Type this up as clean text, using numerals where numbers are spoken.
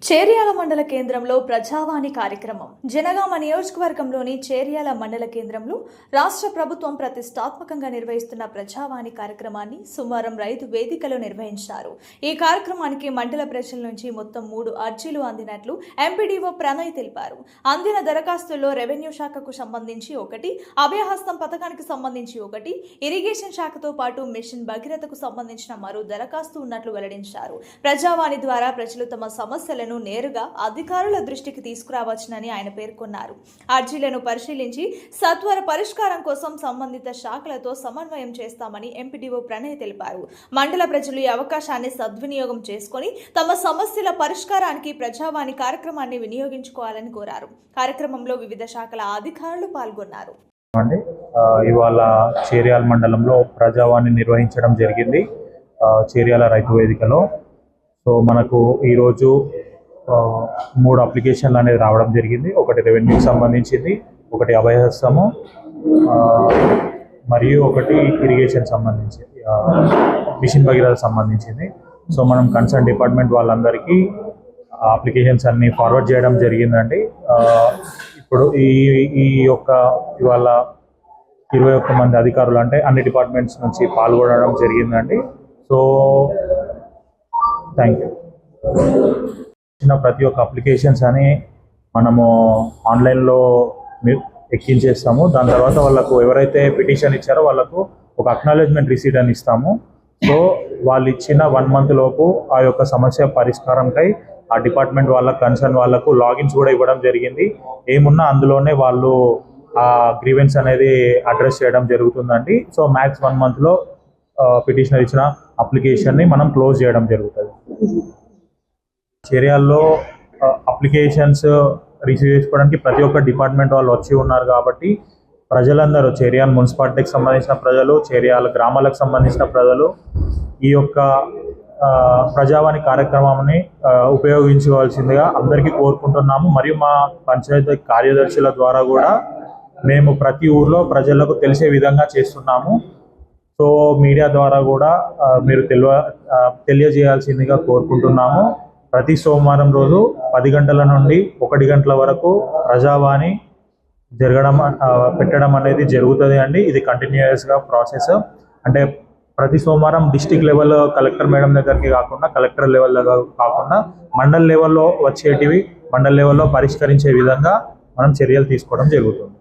చేర్యాల మండల కేంద్రంలో ప్రజావాణి కార్యక్రమం. జనగామ నియోజకవర్గంలోని చేర్యాల మండల కేంద్రంలో రాష్ట్ర ప్రభుత్వం ప్రతిష్టాత్మకంగా నిర్వహిస్తున్న ప్రజావాణి కార్యక్రమాన్ని సోమవారం రైతు వేదికలో నిర్వహించారు. ఈ కార్యక్రమానికి మండల ప్రజల నుంచి మొత్తం 3 అర్జీలు అందినట్లు ఎంపీడీఓ ప్రణయ్ తెలిపారు. అందిన దరఖాస్తుల్లో రెవెన్యూ శాఖకు సంబంధించి 1, అభయహస్తం పథకానికి సంబంధించి 1, ఇరిగేషన్ శాఖతో పాటు మిషన్ భగీరథకు సంబంధించిన మరో దరఖాస్తు ఉన్నట్లు వెల్లడించారు. ప్రజావాణి ద్వారా ప్రజలు తమ సమస్యలను నేరుగా అధికారుల దృష్టికి తీసుకురావచ్చునని ఆయన పేర్కొన్నారు. అర్జీలను పరిశీలించి సత్వర పరిష్కారం కోసం సంబంధిత శాఖలతో సమన్వయం చేస్తామని ఎంపీడీఓ ప్రణయ్ తెలిపారు. మండల ప్రజలు ఈ అవకాశాన్ని సద్వినియోగం చేసుకుని తమ సమస్యల పరిష్కారానికి ప్రజావాణి కార్యక్రమాన్ని వినియోగించుకోవాలని కోరారు. కార్యక్రమంలో వివిధ శాఖల అధికారులు పాల్గొన్నారు. ఇవాళ చేర్యాల మండలంలో ప్రజావాణి నిర్వహించడం జరిగింది. చేర్యాల రైతు వేదికలో సో మనకు ఈరోజు 3 అప్లికేషన్లు అనేది రావడం జరిగింది. ఒకటి రెవెన్యూకి సంబంధించింది, ఒకటి అభయహస్తము, మరియు ఒకటి ఇరిగేషన్ సంబంధించి మిషన్ భగీరథ సంబంధించింది. సో మనం కన్సర్న్ డిపార్ట్మెంట్ వాళ్ళందరికీ అప్లికేషన్స్ అన్ని ఫార్వర్డ్ చేయడం జరిగిందండి. ఇప్పుడు ఇవాళ 21 మంది అధికారులు అంటే అన్ని డిపార్ట్మెంట్స్ నుంచి పాల్గొనడం జరిగిందండి. So thank you. ప్రతి ఒక్క అప్లికేషన్స్ అని మనము ఆన్లైన్లో ఎక్కించేస్తాము. దాని తర్వాత వాళ్ళకు ఎవరైతే పిటిషన్ ఇచ్చారో వాళ్ళకు ఒక అక్నాలెడ్జ్మెంట్ రిసీట్ అని ఇస్తాము. సో వాళ్ళు ఇచ్చిన 1 మంత్ లోపు ఆ యొక్క సమస్య పరిష్కారంకై ఆ డిపార్ట్మెంట్ వాళ్ళ కన్సర్న్ వాళ్ళకు లాగిన్స్ కూడా ఇవ్వడం జరిగింది. ఏమున్నా అందులోనే వాళ్ళు ఆ గ్రీవెన్స్ అనేది అడ్రస్ చేయడం జరుగుతుందండి. సో మ్యాక్స్ 1 మంత్లో పిటిషనర్ ఇచ్చిన అప్లికేషన్ని మనం క్లోజ్ చేయడం జరుగుతుంది. చేర్యాల్లో అప్లికేషన్స్ రిసీవ్ చేసుకోవడానికి ప్రతి ఒక్క డిపార్ట్మెంట్ వాళ్ళు వచ్చి ఉన్నారు కాబట్టి ప్రజలందరూ చేర్యాల మున్సిపాలిటీకి సంబంధించిన ప్రజలు, చేర్యాల గ్రామాలకు సంబంధించిన ప్రజలు ఈ యొక్క ప్రజావాణి కార్యక్రమాన్ని ఉపయోగించుకోవాల్సిందిగా అందరికీ కోరుకుంటున్నాము. మరియు మా పంచాయతీ కార్యదర్శుల ద్వారా కూడా మేము ప్రతి ఊర్లో ప్రజలకు తెలిసే విధంగా చేస్తున్నాము. సో మీడియా ద్వారా కూడా మీరు తెలియజేయాల్సిందిగా కోరుకుంటున్నాము. ప్రతి సోమవారం రోజు 10 గంటల నుండి 1 గంటల వరకు ప్రజావాణి పెట్టడం అనేది జరుగుతుంది అండి. ఇది కంటిన్యూస్గా ప్రాసెస్. అంటే ప్రతి సోమవారం డిస్టిక్ లెవెల్ కలెక్టర్ మేడం దగ్గరికి కాకుండా, కలెక్టర్ లెవెల్ కాకుండా మండల్ లెవెల్లో వచ్చేటివి మండల్ లెవెల్లో పరిష్కరించే విధంగా మనం చర్యలు తీసుకోవడం జరుగుతుంది.